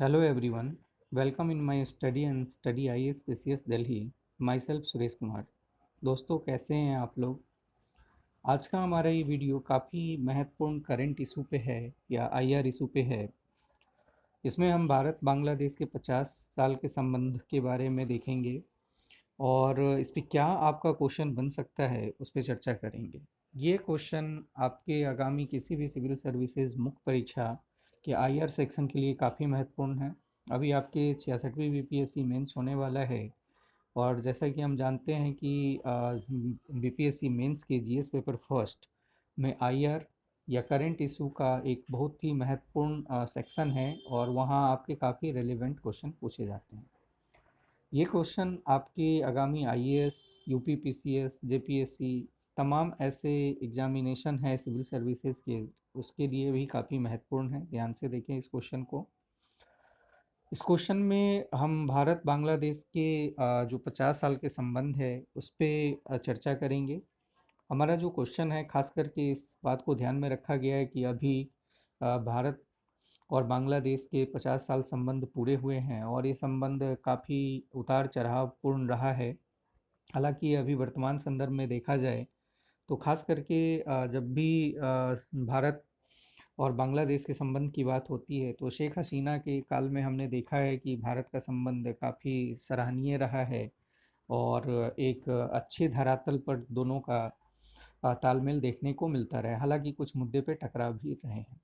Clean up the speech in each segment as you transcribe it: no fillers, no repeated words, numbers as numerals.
Hello everyone, welcome in my study and study IAS PCS Delhi. Myself Suresh Kumar. दोस्तों कैसे हैं आप लोग। आज का हमारा ये वीडियो काफ़ी महत्वपूर्ण करंट इशू पे है या आईआर इशू पे है। इसमें हम भारत बांग्लादेश के 50 साल के संबंध के बारे में देखेंगे और इस पे क्या आपका क्वेश्चन बन सकता है उस पर चर्चा करेंगे। ये क्वेश्चन आपके आगामी किसी भी सिविल सर्विसेज मुख्य परीक्षा के आईआर सेक्शन के लिए काफ़ी महत्वपूर्ण है। अभी आपके 66वीं बीपीएससी मेंस होने वाला है और जैसा कि हम जानते हैं कि बीपीएससी मेंस के जीएस पेपर फर्स्ट में आईआर या करंट इशू का एक बहुत ही महत्वपूर्ण सेक्शन है और वहाँ आपके काफ़ी रेलिवेंट क्वेश्चन पूछे जाते हैं। ये क्वेश्चन आपके आगामी आईएएस, यूपी पीसीएस, जेपीएससी तमाम ऐसे एग्जामिनेशन है सिविल सर्विसेज के, उसके लिए भी काफ़ी महत्वपूर्ण है। ध्यान से देखें इस क्वेश्चन को। इस क्वेश्चन में हम भारत बांग्लादेश के जो 50 साल के संबंध है उस पर चर्चा करेंगे। हमारा जो क्वेश्चन है खास करके इस बात को ध्यान में रखा गया है कि अभी भारत और बांग्लादेश के 50 साल संबंध पूरे हुए हैं और ये संबंध काफ़ी उतार चढ़ाव पूर्ण रहा है। हालांकि अभी वर्तमान संदर्भ में देखा जाए तो खास करके जब भी भारत और बांग्लादेश के संबंध की बात होती है तो शेख हसीना के काल में हमने देखा है कि भारत का संबंध काफ़ी सराहनीय रहा है और एक अच्छे धरातल पर दोनों का तालमेल देखने को मिलता रहा है। हालांकि कुछ मुद्दे पे टकराव भी रहे हैं।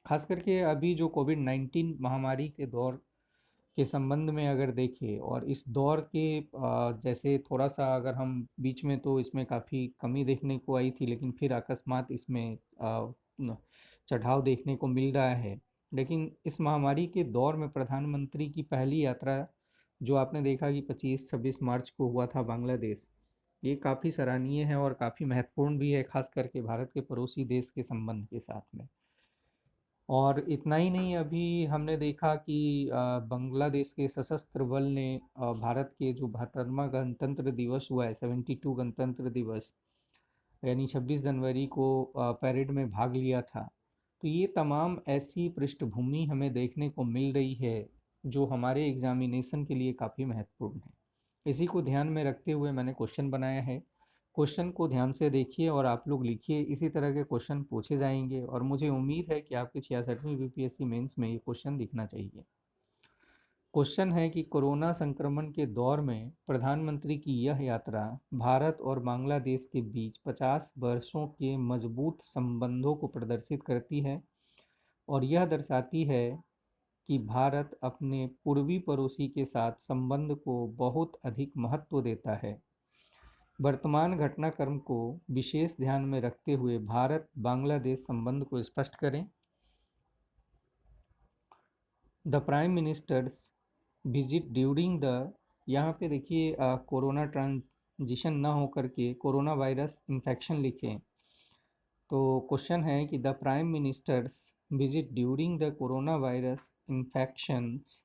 खास करके अभी जो कोविड-19 महामारी के दौर के संबंध में अगर देखें और इस दौर के जैसे थोड़ा सा अगर हम बीच में तो इसमें काफ़ी कमी देखने को आई थी, लेकिन फिर अकस्मात इसमें चढ़ाव देखने को मिल रहा है। लेकिन इस महामारी के दौर में प्रधानमंत्री की पहली यात्रा जो आपने देखा कि 25-26 मार्च को हुआ था बांग्लादेश, ये काफ़ी सराहनीय है और काफ़ी महत्वपूर्ण भी है, खास करके भारत के पड़ोसी देश के संबंध के साथ में। और इतना ही नहीं, अभी हमने देखा कि बांग्लादेश के सशस्त्र बल ने भारत के जो 72वां गणतंत्र दिवस हुआ है, 72 गणतंत्र दिवस यानी 26 जनवरी को परेड में भाग लिया था। तो ये तमाम ऐसी पृष्ठभूमि हमें देखने को मिल रही है जो हमारे एग्जामिनेशन के लिए काफ़ी महत्वपूर्ण है। इसी को ध्यान में रखते हुए मैंने क्वेश्चन बनाया है। क्वेश्चन को ध्यान से देखिए और आप लोग लिखिए। इसी तरह के क्वेश्चन पूछे जाएंगे और मुझे उम्मीद है कि आपके 66वीं बीपीएससी मेंस में ये क्वेश्चन दिखना चाहिए। क्वेश्चन है कि कोरोना संक्रमण के दौर में प्रधानमंत्री की यह यात्रा भारत और बांग्लादेश के बीच 50 वर्षों के मजबूत संबंधों को प्रदर्शित करती है और यह दर्शाती है कि भारत अपने पूर्वी पड़ोसी के साथ संबंध को बहुत अधिक महत्व देता है। वर्तमान घटनाक्रम को विशेष ध्यान में रखते हुए भारत बांग्लादेश संबंध को स्पष्ट करें। The prime ministers visit during the, यहाँ पे देखिए कोरोना ट्रांजिशन ना हो करके कोरोना वायरस इन्फेक्शन लिखें। तो क्वेश्चन है कि the prime ministers visit during the corona virus infections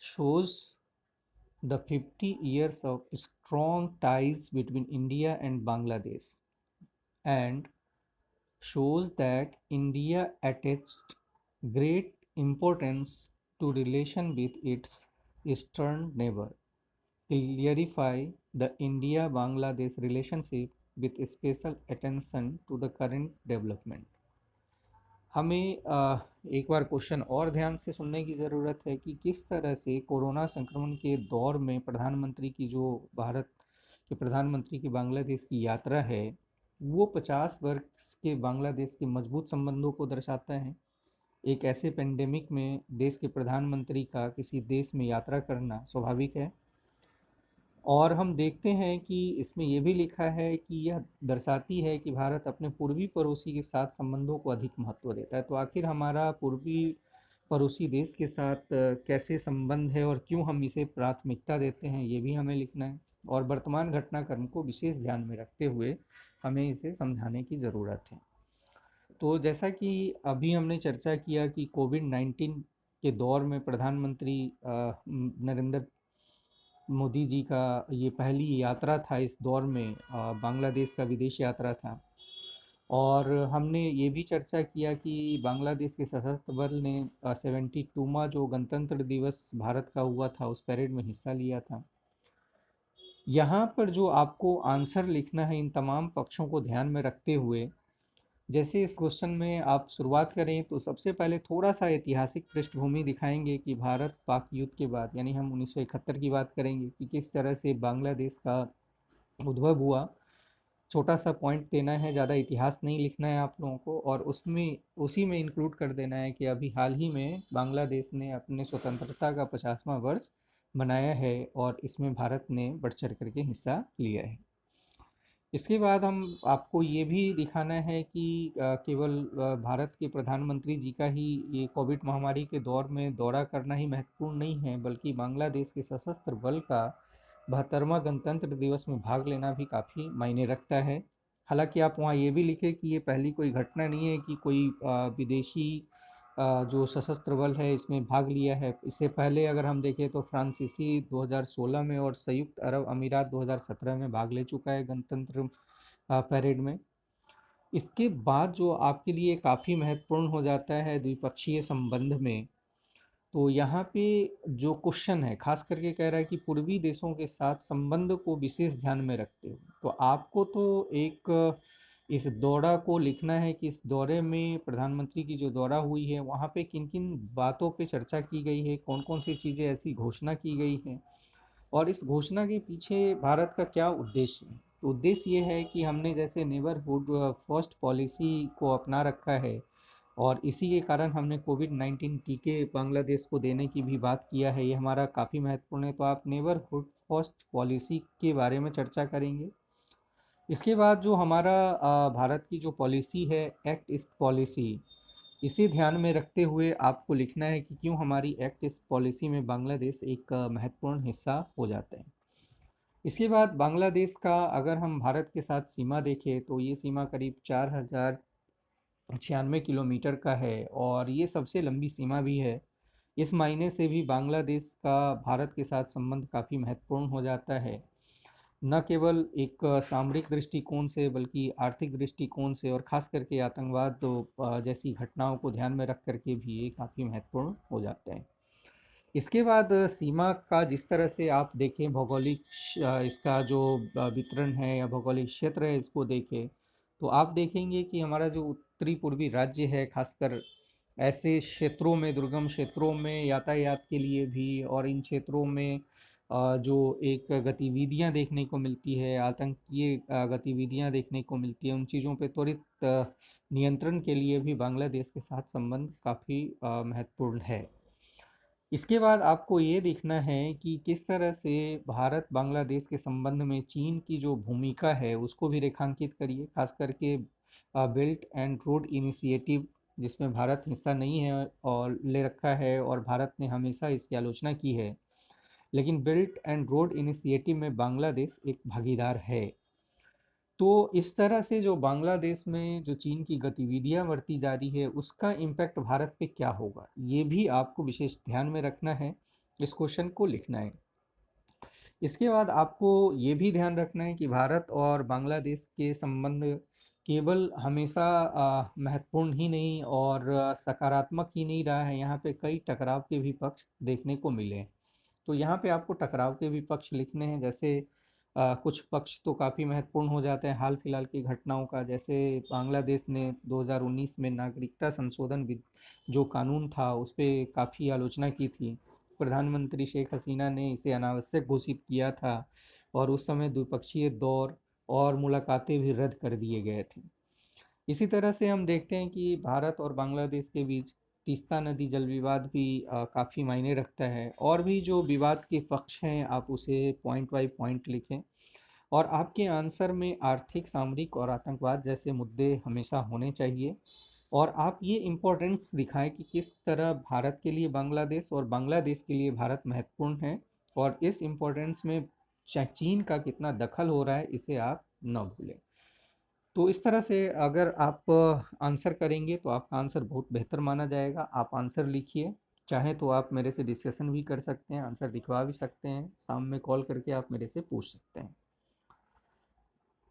shows the 50 years of strong ties between India and Bangladesh and shows that India attached great importance to relation with its eastern neighbor. Clarify the India-Bangladesh relationship with special attention to the current development. हमें एक बार question और ध्यान से सुनने की ज़रूरत है कि किस तरह से कोरोना संक्रमण के दौर में प्रधानमंत्री की जो भारत के प्रधानमंत्री की बांग्लादेश की यात्रा है वो 50 वर्ष के बांग्लादेश के मजबूत संबंधों को दर्शाता है। एक ऐसे पेंडेमिक में देश के प्रधानमंत्री का किसी देश में यात्रा करना स्वाभाविक है। और हम देखते हैं कि इसमें ये भी लिखा है कि यह दर्शाती है कि भारत अपने पूर्वी पड़ोसी के साथ संबंधों को अधिक महत्व देता है। तो आखिर हमारा पूर्वी पड़ोसी देश के साथ कैसे संबंध है और क्यों हम इसे प्राथमिकता देते हैं, ये भी हमें लिखना है। और वर्तमान घटनाक्रम को विशेष ध्यान में रखते हुए हमें इसे समझाने की ज़रूरत है। तो जैसा कि अभी हमने चर्चा किया कि कोविड-19 के दौर में प्रधानमंत्री नरेंद्र मोदी जी का ये पहली यात्रा था इस दौर में, बांग्लादेश का विदेश यात्रा था। और हमने ये भी चर्चा किया कि बांग्लादेश के सशस्त्र बल ने 72वां जो गणतंत्र दिवस भारत का हुआ था उस परेड में हिस्सा लिया था। यहाँ पर जो आपको आंसर लिखना है इन तमाम पक्षों को ध्यान में रखते हुए, जैसे इस क्वेश्चन में आप शुरुआत करें तो सबसे पहले थोड़ा सा ऐतिहासिक पृष्ठभूमि दिखाएंगे कि भारत पाक युद्ध के बाद यानी हम 1971 की बात करेंगे कि किस तरह से बांग्लादेश का उद्भव हुआ। छोटा सा पॉइंट देना है, ज़्यादा इतिहास नहीं लिखना है आप लोगों को, और उसमें उसी में इंक्लूड कर देना है कि अभी हाल ही में बांग्लादेश ने अपने स्वतंत्रता का 50वां वर्ष मनाया है और इसमें भारत ने बढ़ चढ़ करके हिस्सा लिया है। इसके बाद हम आपको ये भी दिखाना है कि केवल भारत के प्रधानमंत्री जी का ही ये कोविड महामारी के दौर में दौरा करना ही महत्वपूर्ण नहीं है, बल्कि बांग्लादेश के सशस्त्र बल का 72वां गणतंत्र दिवस में भाग लेना भी काफ़ी मायने रखता है। हालांकि आप वहाँ ये भी लिखें कि ये पहली कोई घटना नहीं है कि कोई विदेशी जो सशस्त्र बल है इसमें भाग लिया है। इससे पहले अगर हम देखें तो फ्रांसीसी 2016 में और संयुक्त अरब अमीरात 2017 में भाग ले चुका है गणतंत्र परेड में। इसके बाद जो आपके लिए काफ़ी महत्वपूर्ण हो जाता है द्विपक्षीय संबंध में, तो यहाँ पे जो क्वेश्चन है खास करके कह रहा है कि पूर्वी देशों के साथ संबंध को विशेष ध्यान में रखते हुए, तो आपको तो एक इस दौरा को लिखना है कि इस दौरे में प्रधानमंत्री की जो दौरा हुई है वहाँ पे किन किन बातों पे चर्चा की गई है, कौन कौन सी चीज़ें ऐसी घोषणा की गई हैं और इस घोषणा के पीछे भारत का क्या उद्देश्य है। तो उद्देश्य ये है कि हमने जैसे नेबरहुड फर्स्ट पॉलिसी को अपना रखा है और इसी के कारण हमने कोविड-19 टीके बांग्लादेश को देने की भी बात किया है, ये हमारा काफ़ी महत्वपूर्ण है। तो आप नेबरहुड फर्स्ट पॉलिसी के बारे में चर्चा करेंगे। इसके बाद जो हमारा भारत की जो पॉलिसी है एक्ट ईस्ट पॉलिसी, इसे ध्यान में रखते हुए आपको लिखना है कि क्यों हमारी एक्ट ईस्ट पॉलिसी में बांग्लादेश एक महत्वपूर्ण हिस्सा हो जाता है। इसके बाद बांग्लादेश का अगर हम भारत के साथ सीमा देखें तो ये सीमा करीब 4096 किलोमीटर का है और ये सबसे लंबी सीमा भी है। इस मायने से भी बांग्लादेश का भारत के साथ संबंध काफ़ी महत्वपूर्ण हो जाता है, न केवल एक सामरिक दृष्टिकोण से बल्कि आर्थिक दृष्टिकोण से, और ख़ास करके आतंकवाद तो जैसी घटनाओं को ध्यान में रख करके भी ये काफ़ी महत्वपूर्ण हो जाते हैं। इसके बाद सीमा का जिस तरह से आप देखें भौगोलिक इसका जो वितरण है या भौगोलिक क्षेत्र है इसको देखें, तो आप देखेंगे कि हमारा जो उत्तरी पूर्वी राज्य है खासकर ऐसे क्षेत्रों में, दुर्गम क्षेत्रों में यातायात के लिए भी और इन क्षेत्रों में जो एक गतिविधियां देखने को मिलती है, आतंकीय गतिविधियां देखने को मिलती है, उन चीज़ों पे त्वरित नियंत्रण के लिए भी बांग्लादेश के साथ संबंध काफ़ी महत्वपूर्ण है। इसके बाद आपको ये देखना है कि किस तरह से भारत बांग्लादेश के संबंध में चीन की जो भूमिका है उसको भी रेखांकित करिए, खास करके बेल्ट एंड रोड इनिशिएटिव जिसमें भारत हिस्सा नहीं है और ले रखा है और भारत ने हमेशा इसकी आलोचना की है, लेकिन बेल्ट एंड रोड इनिशिएटिव में बांग्लादेश एक भागीदार है। तो इस तरह से जो बांग्लादेश में जो चीन की गतिविधियां बढ़ती जा रही है उसका इम्पैक्ट भारत पे क्या होगा, ये भी आपको विशेष ध्यान में रखना है, इस क्वेश्चन को लिखना है। इसके बाद आपको ये भी ध्यान रखना है कि भारत और बांग्लादेश के संबंध केवल हमेशा महत्वपूर्ण ही नहीं और सकारात्मक ही नहीं रहा है, यहाँ पे कई टकराव के भी पक्ष देखने को मिले हैं। तो यहाँ पे आपको टकराव के भी पक्ष लिखने हैं, जैसे कुछ पक्ष तो काफ़ी महत्वपूर्ण हो जाते हैं हाल फिलहाल की घटनाओं का, जैसे बांग्लादेश ने 2019 में नागरिकता संशोधन जो कानून था उस पर काफ़ी आलोचना की थी। प्रधानमंत्री शेख हसीना ने इसे अनावश्यक घोषित किया था और उस समय द्विपक्षीय दौर और मुलाकातें भी रद्द कर दिए गए थे। इसी तरह से हम देखते हैं कि भारत और बांग्लादेश के बीच तीस्ता नदी जल विवाद भी काफ़ी मायने रखता है, और भी जो विवाद के पक्ष हैं आप उसे पॉइंट बाय पॉइंट लिखें और आपके आंसर में आर्थिक, सामरिक और आतंकवाद जैसे मुद्दे हमेशा होने चाहिए। और आप ये इम्पोर्टेंस दिखाएं कि किस तरह भारत के लिए बांग्लादेश और बांग्लादेश के लिए भारत महत्वपूर्ण है और इस इम्पोर्टेंस में चीन का कितना दखल हो रहा है इसे आप न भूलें। तो इस तरह से अगर आप आंसर करेंगे तो आपका आंसर बहुत बेहतर माना जाएगा। आप आंसर लिखिए, चाहे तो आप मेरे से डिस्कशन भी कर सकते हैं, आंसर लिखवा भी सकते हैं, शाम में कॉल करके आप मेरे से पूछ सकते हैं।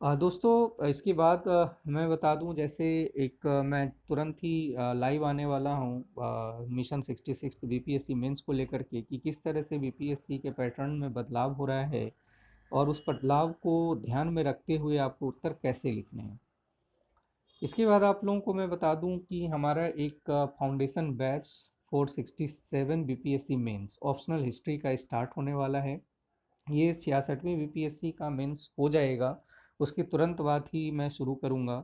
दोस्तों इसके बाद मैं बता दूं, जैसे एक मैं तुरंत ही लाइव आने वाला हूं मिशन 66 बीपीएससी मेंस को लेकर के कि किस तरह से बीपीएससी के पैटर्न में बदलाव हो रहा है और उस बदलाव को ध्यान में रखते हुए आपको उत्तर कैसे लिखने हैं। इसके बाद आप लोगों को मैं बता दूं कि हमारा एक foundation batch 467 BPSC mains optional history का स्टार्ट होने वाला है। ये 66वीं बीपीएससी का मेंस हो जाएगा, उसके तुरंत बाद ही मैं शुरू करूँगा।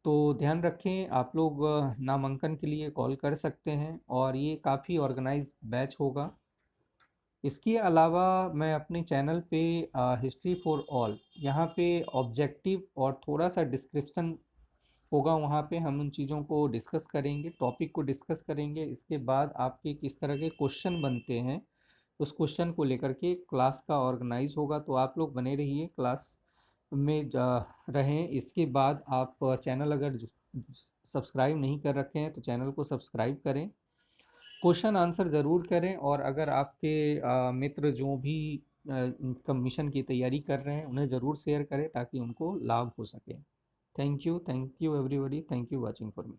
तो ध्यान रखें, आप लोग नामांकन के लिए कॉल कर सकते हैं और ये काफ़ी ऑर्गेनाइज बैच होगा। इसके अलावा मैं अपने चैनल पे हिस्ट्री फॉर ऑल, यहाँ पे ऑब्जेक्टिव और थोड़ा सा डिस्क्रिप्शन होगा, वहाँ पे हम उन चीज़ों को डिस्कस करेंगे, टॉपिक को डिस्कस करेंगे। इसके बाद आपके किस तरह के क्वेश्चन बनते हैं उस क्वेश्चन को लेकर के क्लास का ऑर्गेनाइज होगा। तो आप लोग बने रहिए, क्लास में रहें। इसके बाद आप चैनल अगर सब्सक्राइब नहीं कर रखे हैं तो चैनल को सब्सक्राइब करें, क्वेश्चन आंसर ज़रूर करें, और अगर आपके मित्र जो भी मिशन की तैयारी कर रहे हैं उन्हें ज़रूर शेयर करें ताकि उनको लाभ हो सके। Thank you everybody, thank you watching for me.